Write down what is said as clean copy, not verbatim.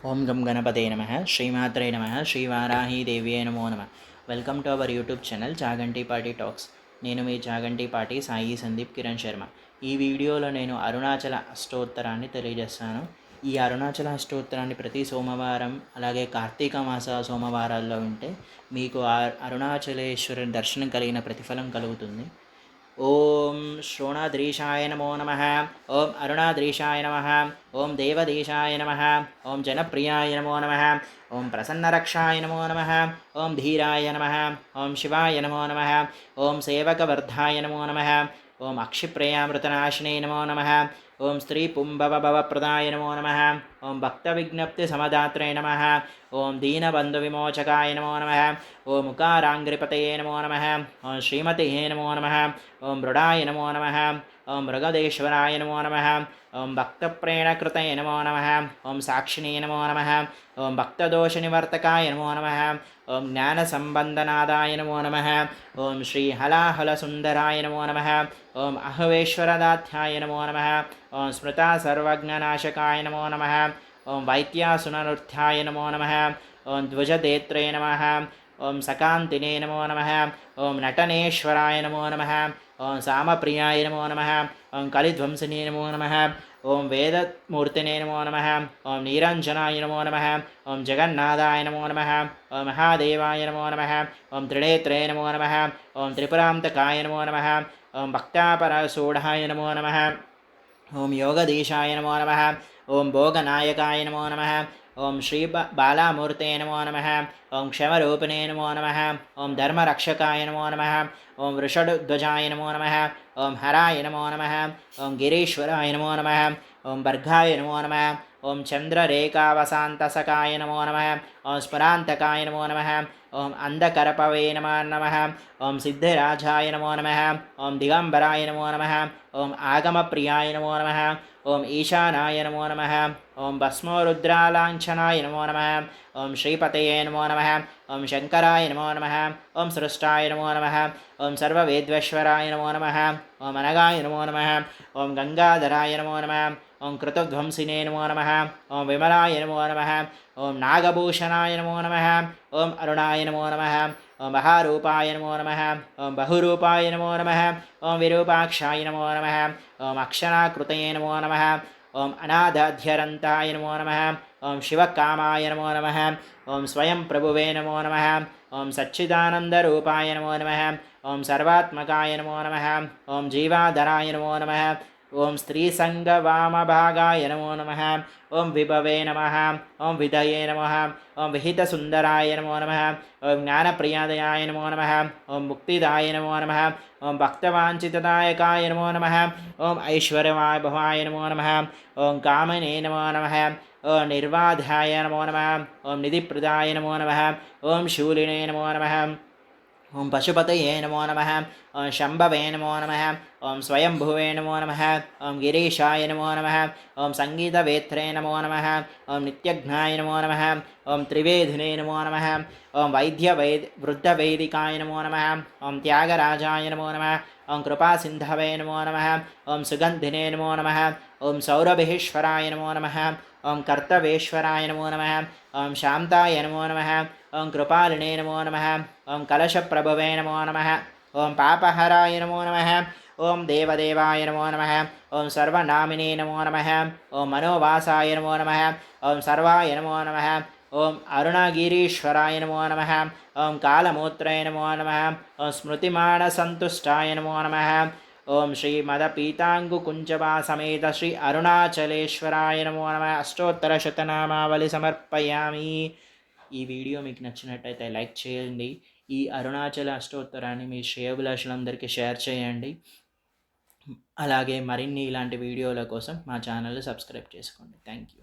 ఓం గం గణపతే నమ శ్రీమాత్రే నమ శ్రీవారాహి దేవ్యే నమో నమ. Welcome to our YouTube channel Chagantipati talks. నేను మీ చాగంటిపాటి సాయి సందీప్ కిరణ్ శర్మ. ఈ వీడియోలో నేను అరుణాచల అష్టోత్తరాన్ని తెలియజేస్తాను. ఈ అరుణాచల అష్టోత్తరాన్ని ప్రతి సోమవారం అలాగే కార్తీక మాస సోమవారాల్లో ఉంటే మీకు అరుణాచలేశ్వరుని దర్శనం కలిగిన ప్రతిఫలం కలుగుతుంది. ఓం శ్రోణాద్రీశాయ నమో నమ. ఓం అరుణాద్రీశాయ నమ. ఓం దేవదేశాయ నమ. ఓం జనప్రియాయ నమో నమ. ఓం ప్రసన్నరక్షాయ నమో నమ. ఓం ధీరాయ నమ. ఓం శివాయ నమో నమ. ఓం సేవకవర్ధాయ నమో నమ. ఓం అక్షిప్రయామృతనాశినే నమో నమ. ఓం స్త్రీ పుంభవభవప్రదాయ నమో నమ. ఓం భక్తవిజ్ఞప్తి సమదాత్రే నమ. ఓం దీనబంధువిమోచకాయ నమో నమ. ఓం ముకారాంగ్రిపతయే నమో నమ. ఓం శ్రీమతే నమో నమ. ఓం మృడాయ నమో నమ. ఓం మృగదేశ్వరాయ నమో నమ. ఓం భక్తప్రేణకృతయ నమో నమ. ఓం సాక్షిణే నమో నమ. ఓం భక్తదోషనివర్తకాయ నమో నమ. ఓం జ్ఞానసంబంధనాదాయ నమో నమ. ఓం శ్రీహలాహలసుందరాయ నమో నమ. ఓం అహవేశ్వరదాధ్యాయ నమో నమ. ఓం స్మృతా సర్వజ్ఞనాశకాయ నమో నమ. ఓం వైత్యాసుననృత్యాయ నమో నమ. ఓం ధ్వజదేత్రే నమ. ఓం సకాంతినే నమో నమ. ఓం నటనేశ్వరాయ నమో నమ. ఓం సామప్రియాయ నమో నమ. ఓం కలిధ్వంసినే నమో నమ. ఓం వేదమూర్తినే నమో నమ. ఓం నీరంజనాయ నమో నమ. ఓం జగన్నాథాయ నమో నమ. ఓం మహాదేవాయ నమో నమ. ఓం త్రినేత్రే నమో నమ. ఓం త్రిపురాంతకాయ నమో నమ. ఓం భక్తాపరసూఢాయ నమో నమ. ఓం యోగదీశాయ నమో నమ. ఓం భోగనాయకాయ నమో నమ. ఓం శ్రీ బాలామూర్తే నమో నమ. ఓం క్షమరూపిణే నమో నమ. ఓం ధర్మరక్షకాయ నమో నమ. ఓం వృషధ్వజాయ నమో నమ. ఓం హరాయ నమో నమ. ఓం గిరీశ్వరాయ నమో నమ. ఓం భర్గాయ నమో నమ. ఓం చంద్రరేఖావసాంతసకాయ నమో నమ. ఓం స్మరాంతకాయ నమో నమ. ఓం అంధకరపవే నమో నమ. ఓం సిద్ధిరాజాయ నమో నమ. ఓం దిగంబరాయ నమో నమ. ఓం ఆగమప్రియాయ నమో నమ. ఓం ఈశానాయ నమో నమ. ఓం భస్మోరుద్రాలాంఛనాయ నమో నమ. ఓం శ్రీపతయే నమో నమ. ఓం శంకరాయ నమో నమ. ఓం సృష్టాయ నమో నమ. ఓం సర్వవేద్వేశ్వరాయ నమో నమ. ఓం అనగాయ నమో నమ. ఓం గంగాధరాయ నమో నమ. ఓం కృతధ్వంసినే నమో నమ. ఓం విమలాయ నమో నమ. ఓం నాగభూషణాయ నమో నమ. ఓం అరుణాయ నమో నమ. ఓం మహారూపాయ నమో నమ. ఓం బహురూపాయ నమో నమ. ఓం విరూపాక్షాయ నమో నమ. ఓం అక్షరాకృతయే నమో నమ. ఓం అనాథాధ్యరంతాయ నమో నమ. ఓం శివకామాయ నమో నమ. ఓం స్వయం ప్రభువే నమో నమ. ఓం సచ్చిదానందరూపాయ నమో నమ. ఓం సర్వాత్మకాయ నమో నమ. ఓం జీవాధరాయ నమో నమ. ఓం స్త్రీసంగవామభాగాయ నమో నమ. ఓం విభవే నమ. ఓం విదయే నమ. ఓం విహితసుందరాయ నమో నమ. ఓం జ్ఞానప్రియాదయాయ నమో నమ. ఓం ముక్తిదాయ నమో నమ. ఓం భక్తవాంఛితదాయకాయ నమో నమ. ఓం ఐశ్వర్యభవాయ నమో నమ. ఓం కామనే నమో నమ. ఓం నిర్వాధాయ నమో నమ. ఓం నిధిప్రదాయ నమో నమ. ఓం శూలినే నమో నమ. ఓం పశుపతయే నమో నమ. ఓం శంభవే నమో నమ. ఓం స్వయంభువే నమో నమ. ఓం గిరీశాయ నమో నమ. ఓం సంగీతవేత్రే నమో నమ. ఓం నిత్యజ్ఞాయ నమో నమ. ఓం త్రివేధినే నమో నమ. ఓం వృద్ధవైదికాయ నమో నమ. ఓం త్యాగరాజాయ నమో నమ. ఓం కృపాసింధవే నమో నమ. ఓం సుగంధినే నమో నమ. ఓం సౌరభేశ్వరాయ నమో నమ. ఓం కర్తవేశ్వరాయ నమో నమ. ఓం శాంతాయ నమో నమ. ఓం కృపాలినే నమో నమ. ఓం కలశప్రభవే నమో నమ. ఓం పాపహరాయ నమో నమ. ఓం దేవదేవాయ నమో నమ. ఓం సర్వనామినే నమో నమ. ఓం మనోవాసాయ నమో నమ. ఓం సర్వాయ నమో నమ. ఓం అరుణగిరీశ్వరాయ నమో నమ. ఓం కాలమూత్రాయ నమో నమ. ఓం స్మృతిమానసంతుష్టాయ నమో నమ. ఓం శ్రీమదపీతాంగుకుంజబా సమేత శ్రీ అరుణాచలేశ్వరాయ నమో నమ. అష్టోత్తరశతనామావళి సమర్పయామి. ఈ వీడియో మీకు నచ్చినట్టయితే లైక్ చేయండి. ఈ అరుణాచల అష్టోత్తరాన్ని మీ శ్రేయోభిలాషులందరికీ షేర్ చేయండి. అలాగే మరిన్ని ఇలాంటి వీడియోల కోసం మా ఛానల్ సబ్స్క్రైబ్ చేసుకోండి. Thank you.